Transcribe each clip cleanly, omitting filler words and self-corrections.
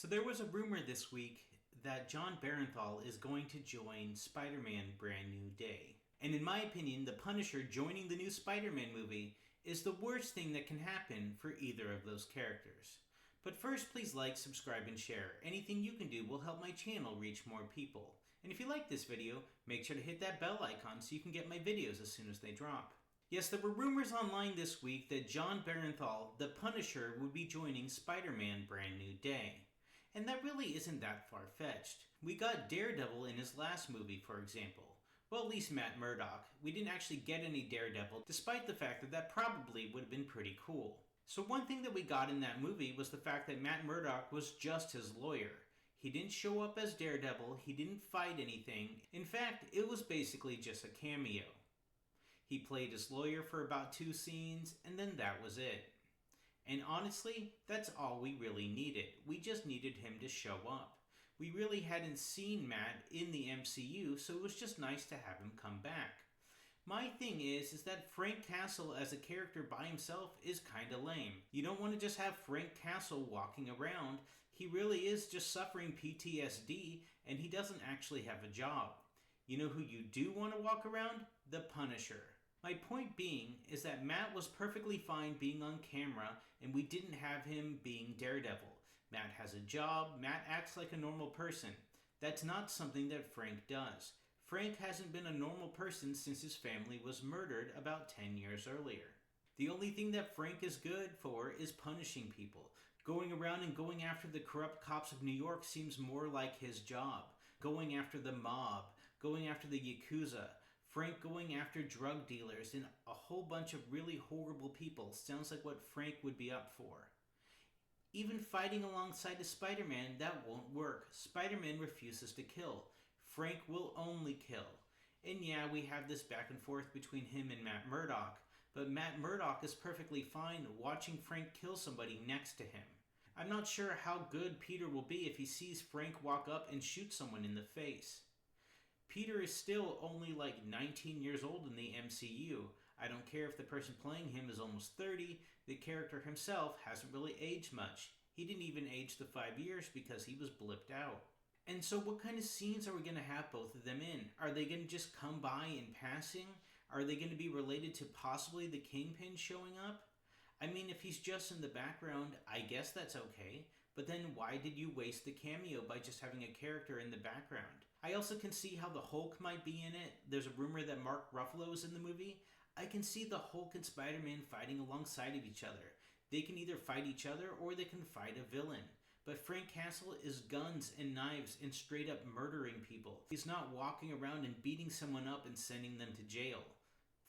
So there was a rumor this week that Jon Bernthal is going to join Spider-Man Brand New Day. And in my opinion, the Punisher joining the new Spider-Man movie is the worst thing that can happen for either of those characters. But first, please like, subscribe, and share. Anything you can do will help my channel reach more people. And if you like this video, make sure to hit that bell icon so you can get my videos as soon as they drop. Yes, there were rumors online this week that Jon Bernthal, the Punisher, would be joining Spider-Man Brand New Day. And that really isn't that far-fetched. We got Daredevil in his last movie, for example. Well, at least Matt Murdock. We didn't actually get any Daredevil, despite the fact that that probably would have been pretty cool. So one thing that we got in that movie was the fact that Matt Murdock was just his lawyer. He didn't show up as Daredevil, he didn't fight anything. In fact, it was basically just a cameo. He played his lawyer for about 2 scenes, and then that was it. And honestly, that's all we really needed. We just needed him to show up. We really hadn't seen Matt in the MCU, so it was just nice to have him come back. My thing is that Frank Castle as a character by himself is kinda lame. You don't want to just have Frank Castle walking around. He really is just suffering PTSD, and he doesn't actually have a job. You know who you do want to walk around? The Punisher. My point being is that Matt was perfectly fine being on camera and we didn't have him being Daredevil. Matt has a job, Matt acts like a normal person. That's not something that Frank does. Frank hasn't been a normal person since his family was murdered about 10 years earlier. The only thing that Frank is good for is punishing people. Going around and going after the corrupt cops of New York seems more like his job. Going after the mob, going after the Yakuza, Frank going after drug dealers and a whole bunch of really horrible people sounds like what Frank would be up for. Even fighting alongside of Spider-Man, that won't work. Spider-Man refuses to kill. Frank will only kill. And yeah, we have this back and forth between him and Matt Murdock, but Matt Murdock is perfectly fine watching Frank kill somebody next to him. I'm not sure how good Peter will be if he sees Frank walk up and shoot someone in the face. Peter is still only like 19 years old in the MCU. I don't care if the person playing him is almost 30, the character himself hasn't really aged much. He didn't even age the 5 years because he was blipped out. And so what kind of scenes are we going to have both of them in? Are they going to just come by in passing? Are they going to be related to possibly the Kingpin showing up? I mean, if he's just in the background, I guess that's okay. But then why did you waste the cameo by just having a character in the background? I also can see how the Hulk might be in it. There's a rumor that Mark Ruffalo is in the movie. I can see the Hulk and Spider-Man fighting alongside of each other. They can either fight each other or they can fight a villain. But Frank Castle is guns and knives and straight up murdering people. He's not walking around and beating someone up and sending them to jail.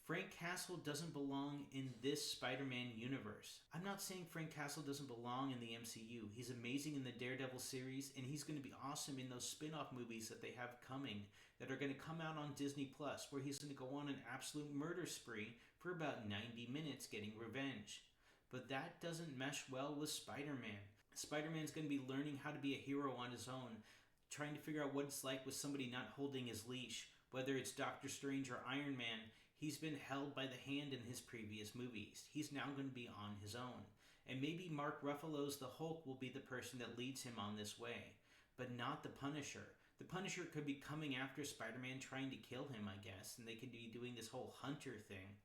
Frank Castle doesn't belong in this Spider-Man universe. I'm not saying Frank Castle doesn't belong in the MCU. He's amazing in the Daredevil series, and he's going to be awesome in those spin-off movies that they have coming that are going to come out on Disney Plus, where he's going to go on an absolute murder spree for about 90 minutes getting revenge. But that doesn't mesh well with Spider-Man. Spider-Man's going to be learning how to be a hero on his own, trying to figure out what it's like with somebody not holding his leash. Whether it's Doctor Strange or Iron Man, he's been held by the hand in his previous movies. He's now going to be on his own. And maybe Mark Ruffalo's the Hulk will be the person that leads him on this way. But not the Punisher. The Punisher could be coming after Spider-Man trying to kill him, I guess. And they could be doing this whole Hunter thing.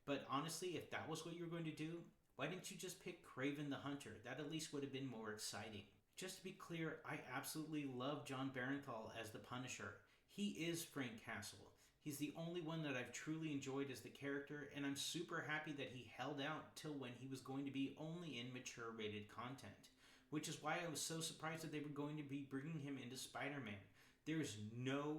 But honestly, if that was what you were going to do, why didn't you just pick Kraven the Hunter? That at least would have been more exciting. Just to be clear, I absolutely love Jon Bernthal as the Punisher. He is Frank Castle. He's the only one that I've truly enjoyed as the character, and I'm super happy that he held out till when he was going to be only in mature rated content. Which is why I was so surprised that they were going to be bringing him into Spider-Man. There's no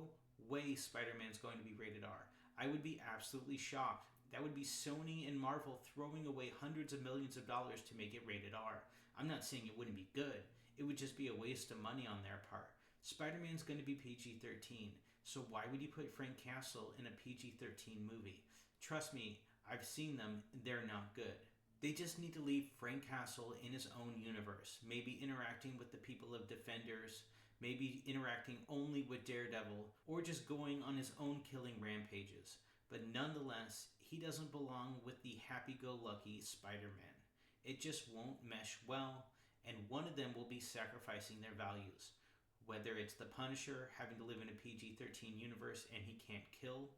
way Spider-Man's going to be rated R. I would be absolutely shocked. That would be Sony and Marvel throwing away hundreds of millions of dollars to make it rated R. I'm not saying it wouldn't be good. It would just be a waste of money on their part. Spider-Man's going to be PG-13, so why would you put Frank Castle in a PG-13 movie? Trust me, I've seen them, they're not good. They just need to leave Frank Castle in his own universe, maybe interacting with the people of Defenders, maybe interacting only with Daredevil, or just going on his own killing rampages. But nonetheless, he doesn't belong with the happy-go-lucky Spider-Man. It just won't mesh well, and one of them will be sacrificing their values. Whether it's the Punisher having to live in a PG-13 universe and he can't kill,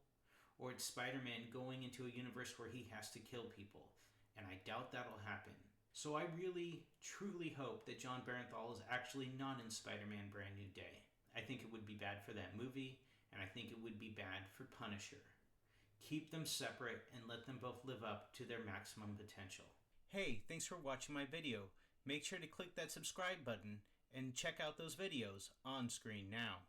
or it's Spider-Man going into a universe where he has to kill people. And I doubt that'll happen. So I really, truly hope that John Bernthal is actually not in Spider-Man Brand New Day. I think it would be bad for that movie, and I think it would be bad for Punisher. Keep them separate and let them both live up to their maximum potential. Hey, thanks for watching my video. Make sure to click that subscribe button and check out those videos on screen now.